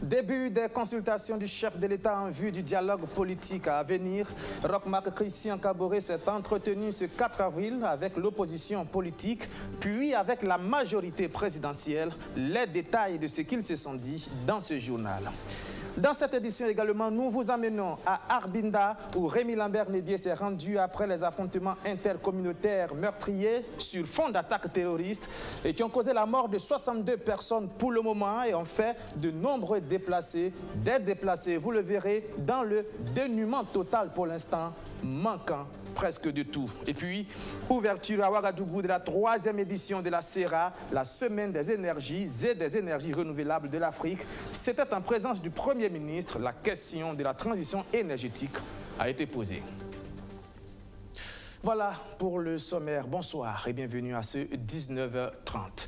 Début des consultations du chef de l'État en vue du dialogue politique à venir. Roch Marc Christian Kaboré s'est entretenu ce 4 avril avec l'opposition politique, puis avec la majorité présidentielle. Les détails de ce qu'ils se sont dit dans ce journal. Dans cette édition également, nous vous amenons à Arbinda où Rémi Lambert-Nébier s'est rendu après les affrontements intercommunautaires meurtriers sur fond d'attaques terroristes et qui ont causé la mort de 62 personnes pour le moment et ont fait de nombreux déplacés. Des déplacés, vous le verrez, dans le dénuement total pour l'instant, manquant presque de tout. Et puis, ouverture à Ouagadougou de la 3e édition de la CERA, la Semaine des énergies et des énergies renouvelables de l'Afrique. C'était en présence du Premier ministre. La question de la transition énergétique a été posée. Voilà pour le sommaire. Bonsoir et bienvenue à ce 19h30.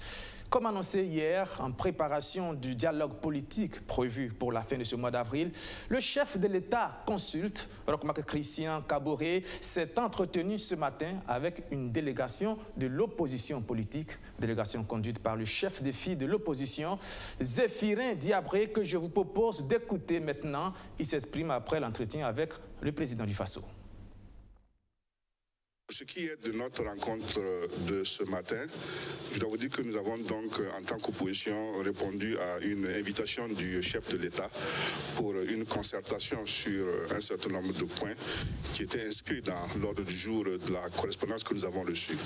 Comme annoncé hier, en préparation du dialogue politique prévu pour la fin de ce mois d'avril, le chef de l'État consulte, Roch Marc Christian Kaboré, s'est entretenu ce matin avec une délégation de l'opposition politique, délégation conduite par le chef de file de l'opposition, Zéphirin Diabré, que je vous propose d'écouter maintenant. Il s'exprime après l'entretien avec le président du Faso. Pour ce qui est de notre rencontre de ce matin, je dois vous dire que nous avons donc, en tant qu'opposition, répondu à une invitation du chef de l'État pour une concertation sur un certain nombre de points qui étaient inscrits dans l'ordre du jour de la correspondance que nous avons reçue.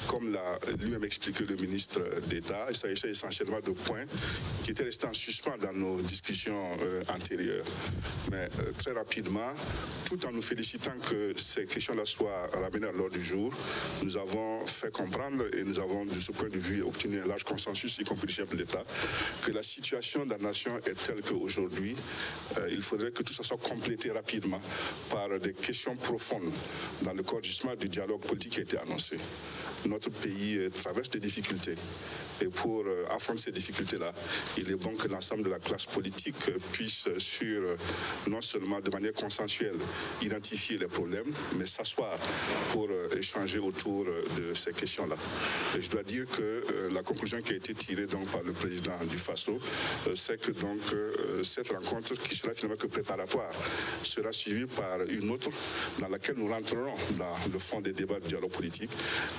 Comme l'a lui-même expliqué le ministre d'État, il s'agissait essentiellement de points qui étaient restés en suspens dans nos discussions antérieures. Mais très rapidement, tout en nous félicitant que ces questions-là soient ramenées à l'ordre du jour, nous avons fait comprendre et nous avons de ce point de vue obtenu un large consensus, y compris le chef de l'État, que la situation de la nation est telle qu'aujourd'hui, il faudrait que tout ça soit complété rapidement par des questions profondes dans le coordonnement du dialogue politique qui a été annoncé. Notre pays traverse des difficultés et pour affronter ces difficultés-là, il est bon que l'ensemble de la classe politique puisse non seulement de manière consensuelle identifier les problèmes, mais s'asseoir pour échanger autour de ces questions-là. Et je dois dire que la conclusion qui a été tirée donc par le président du Faso, c'est que donc cette rencontre qui sera finalement que préparatoire sera suivie par une autre dans laquelle nous rentrerons dans le fond des débats du dialogue politique.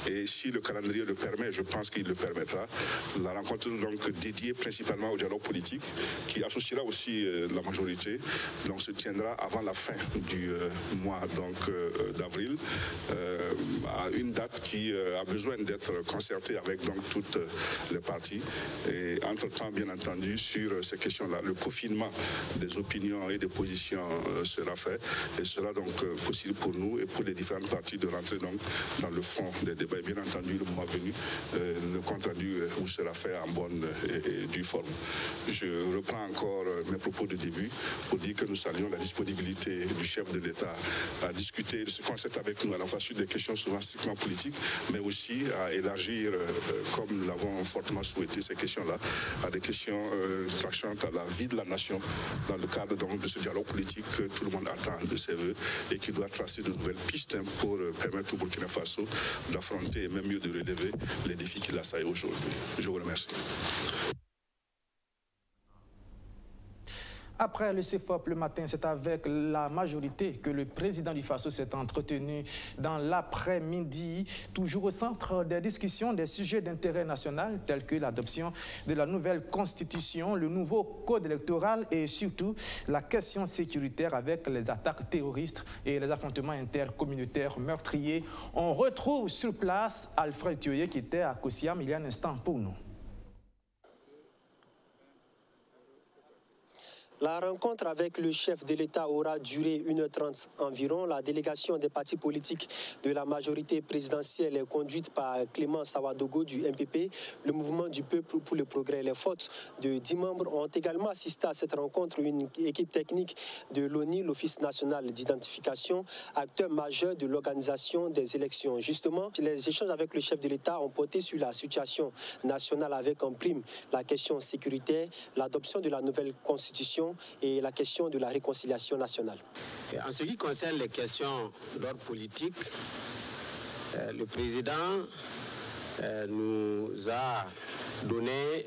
Et si le calendrier le permet, je pense qu'il le permettra, la rencontre donc dédiée principalement au dialogue politique, qui associera aussi la majorité, donc se tiendra avant la fin du mois d'avril, à une date qui a besoin d'être concertée avec donc toutes les parties. Et entre-temps, bien entendu, sur ces questions-là, le peaufinement des opinions et des positions sera fait et sera donc possible pour nous et pour les différentes parties de rentrer donc dans le fond des débats. Et bien entendu, le moment venu, le compte-rendu vous sera fait en bonne et due forme. Je reprends encore mes propos de début pour dire que nous saluons la disponibilité du chef de l'État à discuter de ce concept avec nous à la fois sur des questions souvent strictement politiques, mais aussi à élargir, comme nous l'avons fortement souhaité, ces questions-là, à des questions touchant à la vie de la nation dans le cadre donc, de ce dialogue politique que tout le monde attend de ses voeux et qui doit tracer de nouvelles pistes pour permettre au Burkina Faso d'affronter et même mieux de relever les défis qui l'assaillent aujourd'hui. Je vous remercie. Après le CFOP le matin, c'est avec la majorité que le président du Faso s'est entretenu dans l'après-midi, toujours au centre des discussions des sujets d'intérêt national tels que l'adoption de la nouvelle constitution, le nouveau code électoral et surtout la question sécuritaire avec les attaques terroristes et les affrontements intercommunautaires meurtriers. On retrouve sur place Alfred Thioye qui était à Kosiam il y a un instant pour nous. La rencontre avec le chef de l'État aura duré 1h30 environ. La délégation des partis politiques de la majorité présidentielle est conduite par Clément Sawadogo du MPP, le mouvement du peuple pour le progrès. Les fautes de 10 membres ont également assisté à cette rencontre. Une équipe technique de l'ONI, l'Office national d'identification, acteur majeur de l'organisation des élections. Justement, les échanges avec le chef de l'État ont porté sur la situation nationale avec en prime la question sécuritaire, l'adoption de la nouvelle constitution et la question de la réconciliation nationale. En ce qui concerne les questions d'ordre politique, le président nous a donné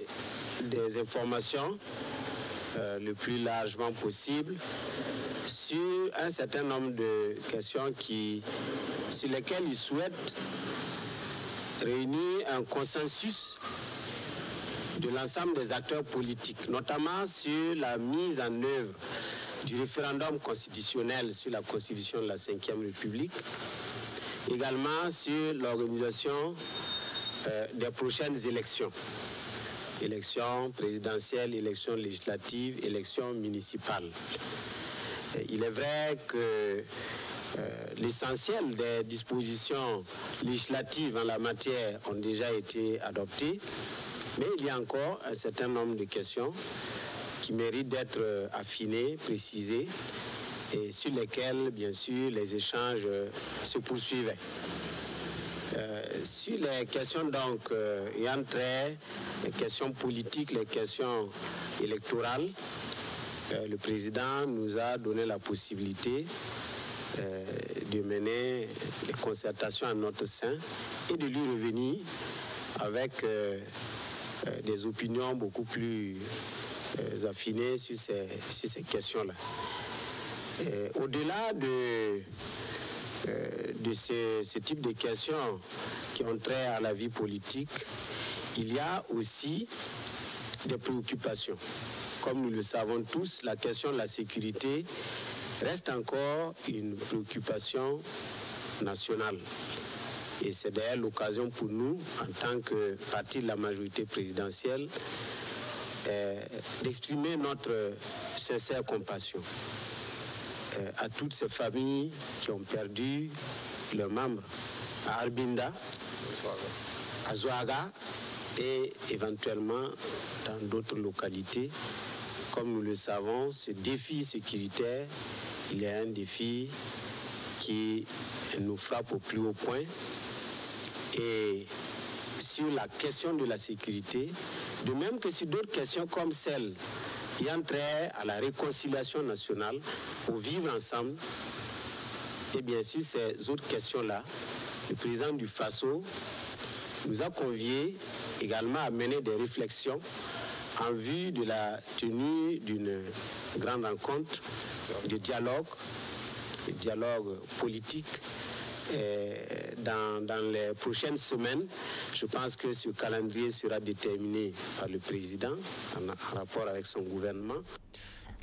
des informations le plus largement possible sur un certain nombre de questions sur lesquelles il souhaite réunir un consensus de l'ensemble des acteurs politiques, notamment sur la mise en œuvre du référendum constitutionnel sur la Constitution de la Ve République, également sur l'organisation des prochaines élections. Élections présidentielles, élections législatives, élections municipales. Il est vrai que l'essentiel des dispositions législatives en la matière ont déjà été adoptées, mais il y a encore un certain nombre de questions qui méritent d'être affinées, précisées, et sur lesquelles, bien sûr, les échanges se poursuivaient. Sur les questions donc ayant trait, les questions politiques, les questions électorales, le président nous a donné la possibilité de mener les concertations à notre sein et de lui revenir avec des opinions beaucoup plus affinées sur ces questions-là. Au-delà de ce type de questions qui ont trait à la vie politique, il y a aussi des préoccupations. Comme nous le savons tous, la question de la sécurité reste encore une préoccupation nationale. Et c'est d'ailleurs l'occasion pour nous, en tant que parti de la majorité présidentielle, d'exprimer notre sincère compassion à toutes ces familles qui ont perdu leurs membres à Arbinda, à Zouaga et éventuellement dans d'autres localités. Comme nous le savons, ce défi sécuritaire, il est un défi qui nous frappe au plus haut point. Et sur la question de la sécurité, de même que sur d'autres questions comme celle qui ont trait à la réconciliation nationale, au vivre ensemble, et bien sûr ces autres questions-là, le président du FASO nous a conviés également à mener des réflexions en vue de la tenue d'une grande rencontre de dialogue politique dans les prochaines semaines. Je pense que ce calendrier sera déterminé par le président en rapport avec son gouvernement.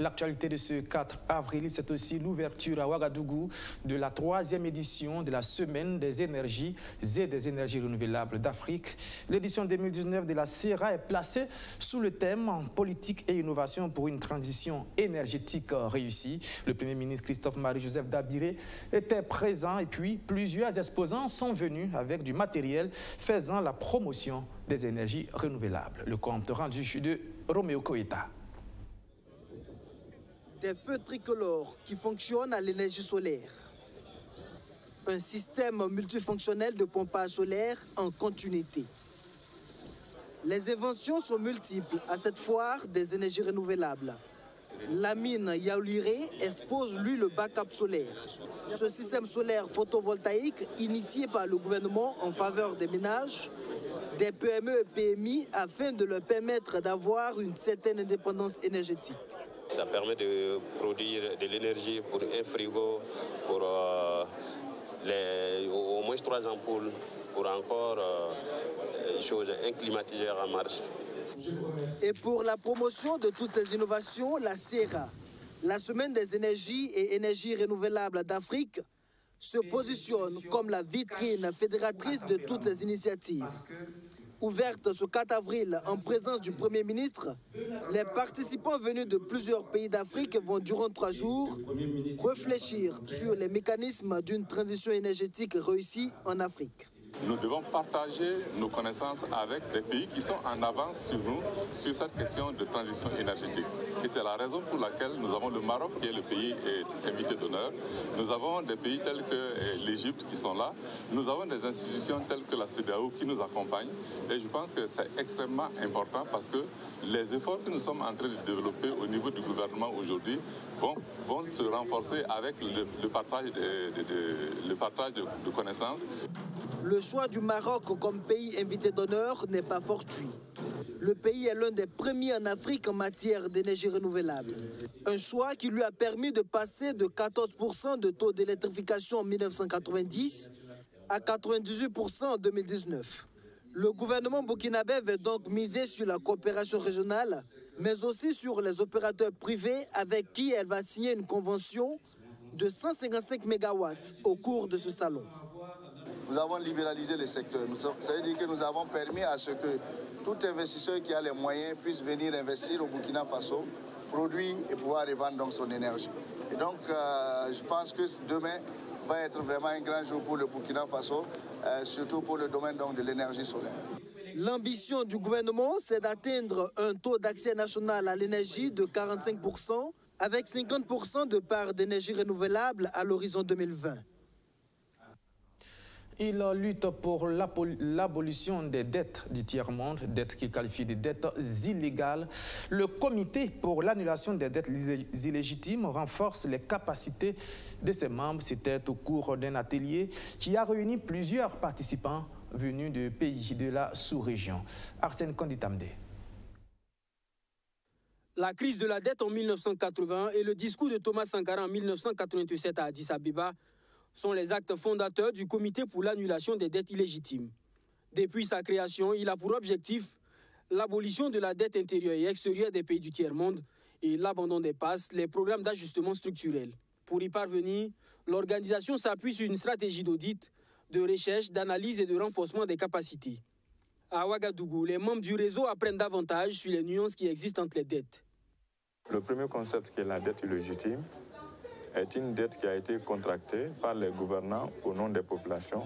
L'actualité de ce 4 avril, c'est aussi l'ouverture à Ouagadougou de la 3e édition de la Semaine des énergies et des énergies renouvelables d'Afrique. L'édition 2019 de la CERA est placée sous le thème « Politique et innovation pour une transition énergétique réussie ». Le Premier ministre Christophe-Marie Joseph Dabiré était présent et puis plusieurs exposants sont venus avec du matériel faisant la promotion des énergies renouvelables. Le compte rendu de Roméo Koïta. Des feux tricolores qui fonctionnent à l'énergie solaire. Un système multifonctionnel de pompage solaire en continuité. Les inventions sont multiples à cette foire des énergies renouvelables. Lamine Yaouliré expose, lui, le backup solaire. Ce système solaire photovoltaïque initié par le gouvernement en faveur des ménages, des PME et PMI afin de leur permettre d'avoir une certaine indépendance énergétique. Ça permet de produire de l'énergie pour un frigo, pour au moins 3 ampoules, pour encore un climatiseur en marche. Et pour la promotion de toutes ces innovations, la CERA, la Semaine des énergies et énergies renouvelables d'Afrique, se positionne comme la vitrine fédératrice de toutes ces initiatives. Ouverte ce 4 avril en présence du Premier ministre, les participants venus de plusieurs pays d'Afrique vont durant 3 jours réfléchir sur les mécanismes d'une transition énergétique réussie en Afrique. Nous devons partager nos connaissances avec des pays qui sont en avance sur nous sur cette question de transition énergétique. Et c'est la raison pour laquelle nous avons le Maroc qui est le pays invité d'honneur. Nous avons des pays tels que l'Égypte qui sont là. Nous avons des institutions telles que la CEDEAO qui nous accompagnent. Et je pense que c'est extrêmement important parce que les efforts que nous sommes en train de développer au niveau du gouvernement aujourd'hui vont se renforcer avec le partage de connaissances. Le choix du Maroc comme pays invité d'honneur n'est pas fortuit. Le pays est l'un des premiers en Afrique en matière d'énergie renouvelable. Un choix qui lui a permis de passer de 14% de taux d'électrification en 1990 à 98% en 2019. Le gouvernement burkinabé veut donc miser sur la coopération régionale, mais aussi sur les opérateurs privés avec qui elle va signer une convention de 155 MW au cours de ce salon. Nous avons libéralisé le secteur. Ça veut dire que nous avons permis à ce que tout investisseur qui a les moyens puisse venir investir au Burkina Faso, produire et pouvoir revendre donc son énergie. Et donc, je pense que demain va être vraiment un grand jour pour le Burkina Faso, surtout pour le domaine donc, de l'énergie solaire. L'ambition du gouvernement, c'est d'atteindre un taux d'accès national à l'énergie de 45%, avec 50% de part d'énergie renouvelable à l'horizon 2020. Il lutte pour l'abolition des dettes du tiers-monde, dettes qu'il qualifie de dettes illégales. Le comité pour l'annulation des dettes illégitimes renforce les capacités de ses membres. C'était au cours d'un atelier qui a réuni plusieurs participants venus de pays de la sous-région. Arsène Konditamde. La crise de la dette en 1980 et le discours de Thomas Sankara en 1987 à Addis Abeba sont les actes fondateurs du Comité pour l'annulation des dettes illégitimes. Depuis sa création, il a pour objectif l'abolition de la dette intérieure et extérieure des pays du tiers-monde et l'abandon des passes, les programmes d'ajustement structurel. Pour y parvenir, l'organisation s'appuie sur une stratégie d'audit, de recherche, d'analyse et de renforcement des capacités. À Ouagadougou, les membres du réseau apprennent davantage sur les nuances qui existent entre les dettes. Le premier concept, qui est la dette illégitime, est une dette qui a été contractée par les gouvernants au nom des populations,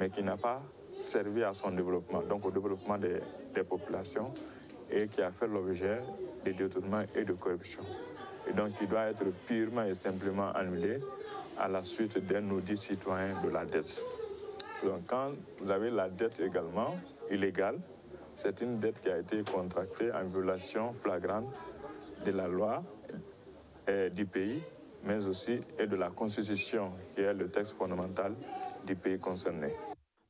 mais qui n'a pas servi à son développement, donc au développement des populations, et qui a fait l'objet de détournements et de corruption. Et donc, il doit être purement et simplement annulé à la suite d'un audit citoyen de la dette. Donc, quand vous avez la dette également illégale, c'est une dette qui a été contractée en violation flagrante de la loi du pays, mais aussi et de la Constitution, qui est le texte fondamental du pays concerné.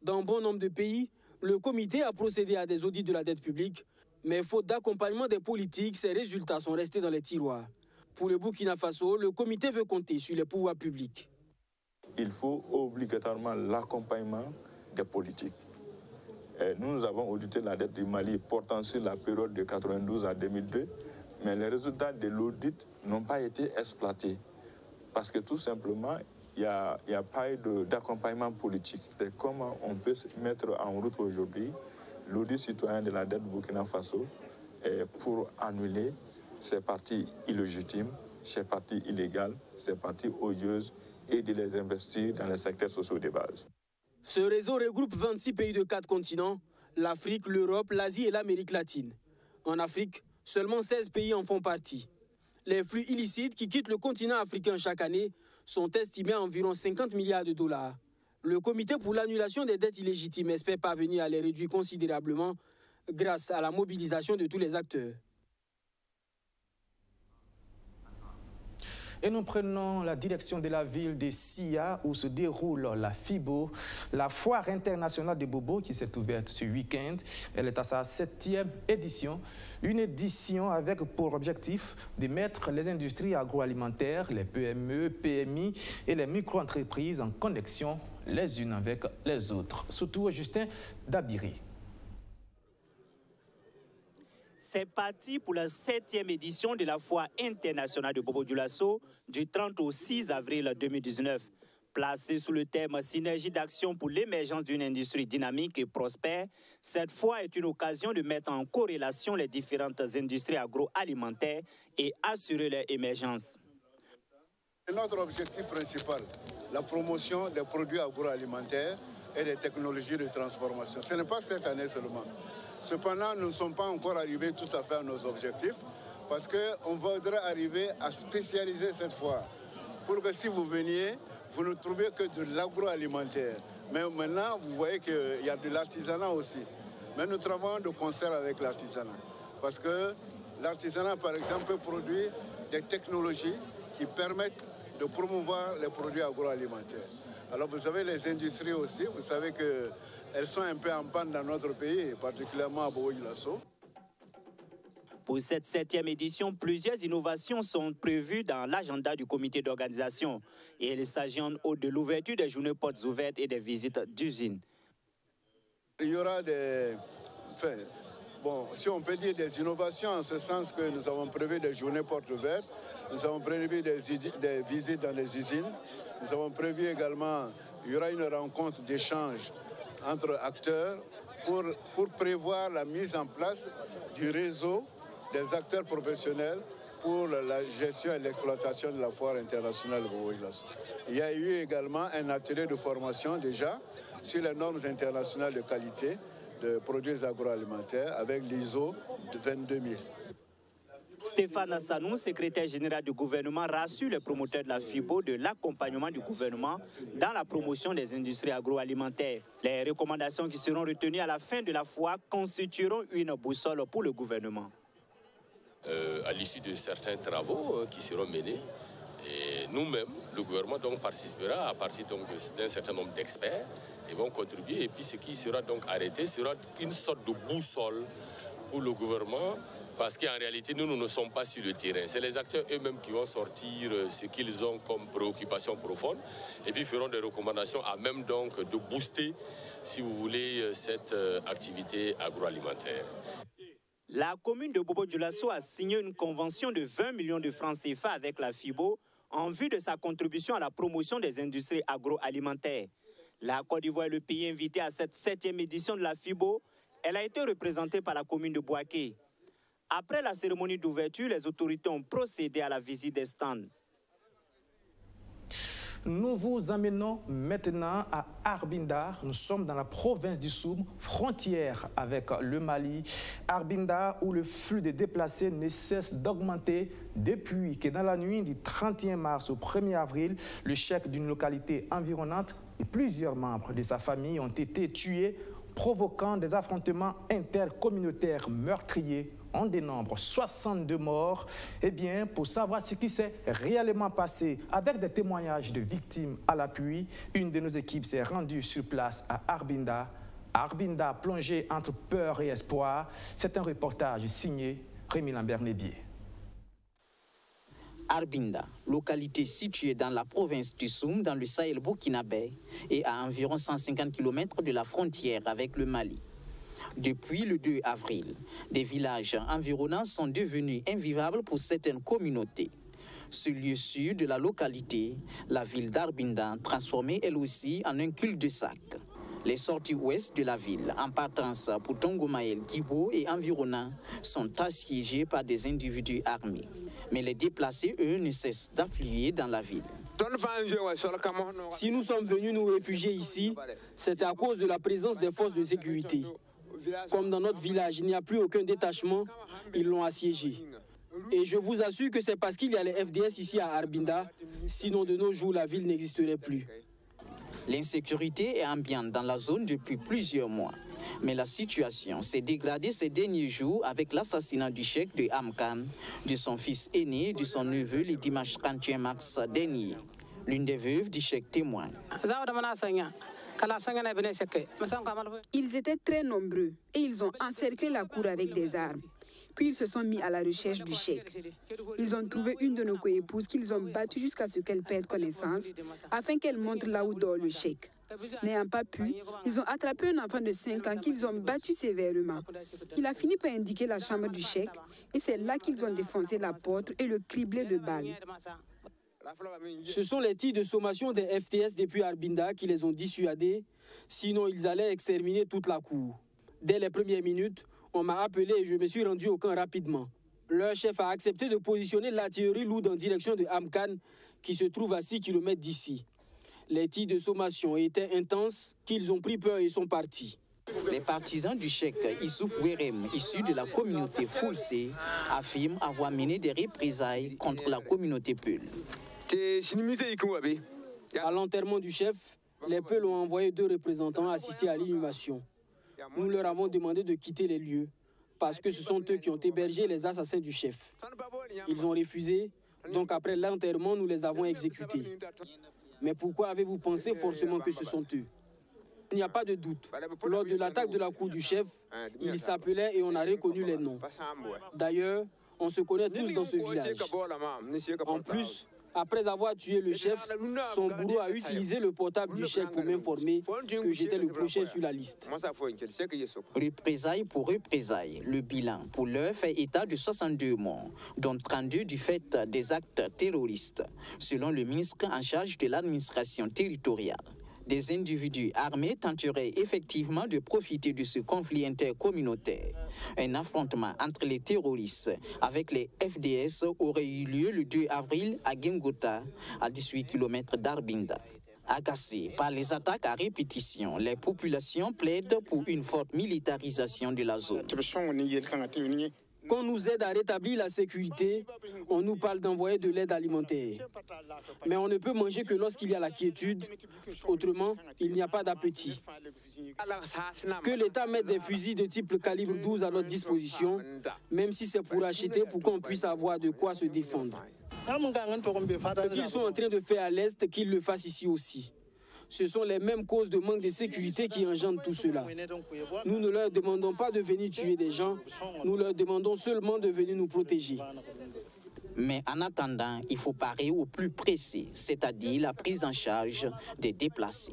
Dans bon nombre de pays, le comité a procédé à des audits de la dette publique, mais faute d'accompagnement des politiques, ces résultats sont restés dans les tiroirs. Pour le Burkina Faso, le comité veut compter sur les pouvoirs publics. Il faut obligatoirement l'accompagnement des politiques. Nous avons audité la dette du Mali portant sur la période de 1992 à 2002, mais les résultats de l'audit n'ont pas été exploités. Parce que tout simplement, il n'y a pas eu d'accompagnement politique. C'est comment on peut se mettre en route aujourd'hui l'audit citoyen de la dette Burkina Faso pour annuler ces parties illégitimes, ces parties illégales, ces parties odieuses et de les investir dans les secteurs sociaux de base. Ce réseau regroupe 26 pays de 4 continents, l'Afrique, l'Europe, l'Asie et l'Amérique latine. En Afrique, seulement 16 pays en font partie. Les flux illicites qui quittent le continent africain chaque année sont estimés à environ 50 milliards de dollars. Le comité pour l'annulation des dettes illégitimes espère parvenir à les réduire considérablement grâce à la mobilisation de tous les acteurs. Et nous prenons la direction de la ville de Sia où se déroule la FIBO, la foire internationale de Bobo qui s'est ouverte ce week-end. Elle est à sa 7e édition. Une édition avec pour objectif de mettre les industries agroalimentaires, les PME, PMI et les micro-entreprises en connexion les unes avec les autres. Surtout Justin Dabiri. C'est parti pour la 7e édition de la foire internationale de Bobo-Dioulasso du 30 au 6 avril 2019. Placée sous le thème « Synergie d'action pour l'émergence d'une industrie dynamique et prospère », cette foire est une occasion de mettre en corrélation les différentes industries agroalimentaires et assurer leur émergence. C'est notre objectif principal, la promotion des produits agroalimentaires et des technologies de transformation. Ce n'est pas cette année seulement. Cependant, nous ne sommes pas encore arrivés tout à fait à nos objectifs parce qu'on voudrait arriver à spécialiser cette foire pour que si vous veniez, vous ne trouviez que de l'agroalimentaire. Mais maintenant, vous voyez qu'il y a de l'artisanat aussi. Mais nous travaillons de concert avec l'artisanat parce que l'artisanat, par exemple, peut produire des technologies qui permettent de promouvoir les produits agroalimentaires. Alors vous avez les industries aussi, vous savez qu'elles sont un peu en panne dans notre pays, particulièrement à Bobo-Dioulasso. Pour cette 7e édition, plusieurs innovations sont prévues dans l'agenda du comité d'organisation. Et il s'agit en haut de l'ouverture des journées portes ouvertes et des visites d'usines. Il y aura des... Enfin, bon, si on peut dire des innovations en ce sens que nous avons prévu des journées portes ouvertes, nous avons prévu des visites dans les usines, nous avons prévu également, il y aura une rencontre d'échange entre acteurs pour prévoir la mise en place du réseau des acteurs professionnels pour la gestion et l'exploitation de la foire internationale de Bobo-Dioulasso. Il y a eu également un atelier de formation déjà sur les normes internationales de qualité de produits agroalimentaires avec l'ISO 22000. Stéphane Sanou, secrétaire général du gouvernement, rassure les promoteurs de la FIBO de l'accompagnement du gouvernement dans la promotion des industries agroalimentaires. Les recommandations qui seront retenues à la fin de la foire constitueront une boussole pour le gouvernement. À l'issue de certains travaux qui seront menés, et nous-mêmes, le gouvernement donc participera à partir d'un certain nombre d'experts et vont contribuer. Et puis ce qui sera donc arrêté sera une sorte de boussole pour le gouvernement, parce qu'en réalité, nous ne sommes pas sur le terrain. C'est les acteurs eux-mêmes qui vont sortir ce qu'ils ont comme préoccupation profonde et puis feront des recommandations à même donc de booster, si vous voulez, cette activité agroalimentaire. La commune de Bobo-Dioulasso a signé une convention de 20 millions de francs CFA avec la FIBO en vue de sa contribution à la promotion des industries agroalimentaires. La Côte d'Ivoire est le pays invité à cette 7e édition de la FIBO. Elle a été représentée par la commune de Boaké. Après la cérémonie d'ouverture, les autorités ont procédé à la visite des stands. Nous vous emmenons maintenant à Arbinda. Nous sommes dans la province du Soum, frontière avec le Mali. Arbinda, où le flux des déplacés ne cesse d'augmenter depuis que dans la nuit du 31 mars au 1er avril, le chef d'une localité environnante et plusieurs membres de sa famille ont été tués, provoquant des affrontements intercommunautaires meurtriers. On dénombre 62 morts. Eh bien, pour savoir ce qui s'est réellement passé, avec des témoignages de victimes à l'appui, une de nos équipes s'est rendue sur place à Arbinda. Arbinda plongé entre peur et espoir. C'est un reportage signé Rémi Lambert-Nébier. Arbinda, localité située dans la province du Soum, dans le Sahel burkinabé, et à environ 150 km de la frontière avec le Mali. Depuis le 2 avril, des villages environnants sont devenus invivables pour certaines communautés. Ce lieu sud de la localité, la ville d'Arbinda, transformée elle aussi en un cul-de-sac. Les sorties ouest de la ville, en partance pour Tongomaël, Kibo et environnants, sont assiégées par des individus armés. Mais les déplacés, eux, ne cessent d'affluer dans la ville. Si nous sommes venus nous réfugier ici, c'est à cause de la présence des forces de sécurité. Comme dans notre village, il n'y a plus aucun détachement, ils l'ont assiégé. Et je vous assure que c'est parce qu'il y a les FDS ici à Arbinda, sinon de nos jours, la ville n'existerait plus. L'insécurité est ambiante dans la zone depuis plusieurs mois. Mais la situation s'est dégradée ces derniers jours avec l'assassinat du cheikh de Amkan, de son fils aîné et de son neveu le dimanche 31 mars dernier. L'une des veuves du cheikh témoigne. Ils étaient très nombreux et ils ont encerclé la cour avec des armes. Puis ils se sont mis à la recherche du cheikh. Ils ont trouvé une de nos coépouses qu'ils ont battue jusqu'à ce qu'elle perde connaissance, afin qu'elle montre là où dort le cheikh. N'ayant pas pu, ils ont attrapé un enfant de 5 ans qu'ils ont battu sévèrement. Il a fini par indiquer la chambre du cheikh et c'est là qu'ils ont défoncé la porte et le criblé de balles. Ce sont les tirs de sommation des FTS depuis Arbinda qui les ont dissuadés, sinon ils allaient exterminer toute la cour. Dès les premières minutes, on m'a appelé et je me suis rendu au camp rapidement. Leur chef a accepté de positionner l'artillerie lourde en direction de Amkan, qui se trouve à 6 km d'ici. Les tirs de sommation étaient intenses, qu'ils ont pris peur et sont partis. Les partisans du cheikh Issouf Werem, issus de la communauté Foulsé, affirment avoir mené des représailles contre la communauté Peul. À l'enterrement du chef, les Peuls ont envoyé 2 représentants assister à l'inhumation. Nous leur avons demandé de quitter les lieux parce que ce sont eux qui ont hébergé les assassins du chef. Ils ont refusé, donc après l'enterrement, nous les avons exécutés. Mais pourquoi avez-vous pensé forcément que ce sont eux? Il n'y a pas de doute. Lors de l'attaque de la cour du chef, il s'appelait et on a reconnu les noms. D'ailleurs, on se connaît tous dans ce village. En plus, après avoir tué le chef, son bourreau a utilisé le portable du chef pour m'informer que j'étais le prochain sur la liste. Représailles pour représailles, le bilan pour l'heure fait état de 62 morts, dont 32 du fait des actes terroristes, selon le ministre en charge de l'administration territoriale. Des individus armés tenteraient effectivement de profiter de ce conflit intercommunautaire. Un affrontement entre les terroristes avec les FDS aurait eu lieu le 2 avril à Gengota, à 18 km d'Arbinda. Agacées par les attaques à répétition, les populations plaident pour une forte militarisation de la zone. Qu'on nous aide à rétablir la sécurité, on nous parle d'envoyer de l'aide alimentaire. Mais on ne peut manger que lorsqu'il y a la quiétude, autrement, il n'y a pas d'appétit. Que l'État mette des fusils de type calibre 12 à notre disposition, même si c'est pour acheter, pour qu'on puisse avoir de quoi se défendre. Ce qu'ils sont en train de faire à l'Est, qu'ils le fassent ici aussi. Ce sont les mêmes causes de manque de sécurité qui engendrent tout cela. Nous ne leur demandons pas de venir tuer des gens, nous leur demandons seulement de venir nous protéger. Mais en attendant, il faut parer au plus pressé, c'est-à-dire la prise en charge des déplacés.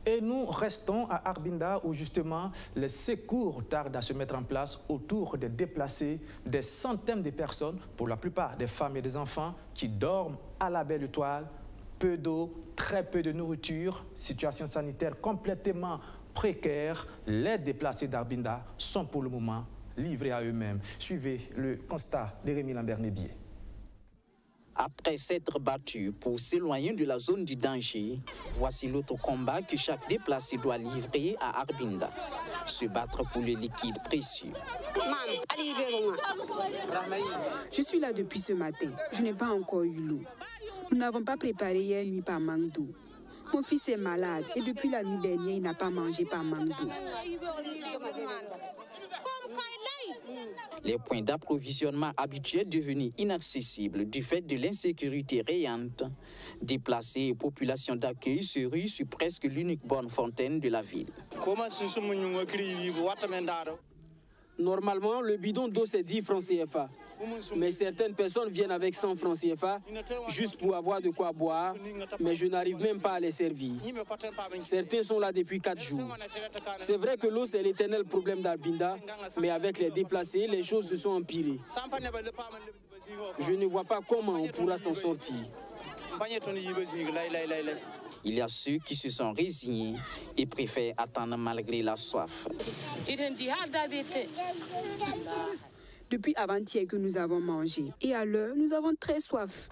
Et nous restons à Arbinda où justement les secours tardent à se mettre en place autour des déplacés, des centaines de personnes, pour la plupart des femmes et des enfants, qui dorment à la belle étoile. Peu d'eau, très peu de nourriture, situation sanitaire complètement précaire. Les déplacés d'Arbinda sont pour le moment livrés à eux-mêmes. Suivez le constat de Rémi Lambert-Nébier. Après s'être battu pour s'éloigner de la zone du danger, voici l'autre combat que chaque déplacé doit livrer à Arbinda. Se battre pour le liquide précieux. Je suis là depuis ce matin. Je n'ai pas encore eu l'eau. Nous n'avons pas préparé hier nuit par manque d'eau. Mon fils est malade et depuis la nuit dernière, il n'a pas mangé par manque d'eau. Les points d'approvisionnement habituels devenus inaccessibles du fait de l'insécurité rayante, déplacés et populations d'accueil se ruent sur presque l'unique bonne fontaine de la ville. Normalement, le bidon d'eau c'est 10 francs CFA. Mais certaines personnes viennent avec 100 francs CFA juste pour avoir de quoi boire, mais je n'arrive même pas à les servir. Certains sont là depuis 4 jours. C'est vrai que l'eau c'est l'éternel problème d'Arbinda, mais avec les déplacés, les choses se sont empirées. Je ne vois pas comment on pourra s'en sortir. Il y a ceux qui se sont résignés et préfèrent attendre malgré la soif. Depuis avant-hier que nous avons mangé et à l'heure, nous avons très soif.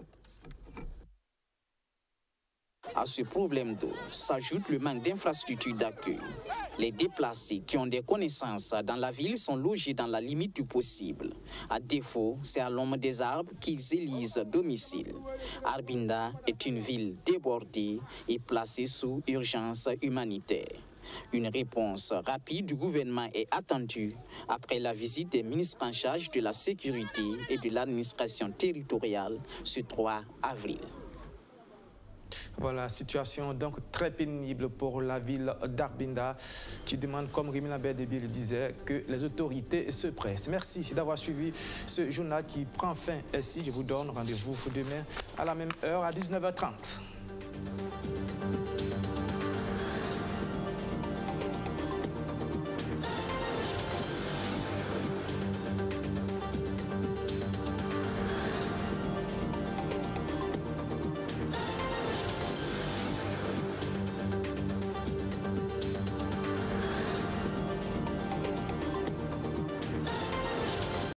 À ce problème d'eau s'ajoute le manque d'infrastructures d'accueil. Les déplacés qui ont des connaissances dans la ville sont logés dans la limite du possible. À défaut, c'est à l'ombre des arbres qu'ils élisent domicile. Arbinda est une ville débordée et placée sous urgence humanitaire. Une réponse rapide du gouvernement est attendue après la visite des ministres en charge de la sécurité et de l'administration territoriale ce 3 avril. Voilà, situation donc très pénible pour la ville d'Arbinda qui demande, comme Rémi Lambert-Nébier le disait, que les autorités se pressent. Merci d'avoir suivi ce journal qui prend fin ici. Je vous donne rendez-vous demain à la même heure à 19h30.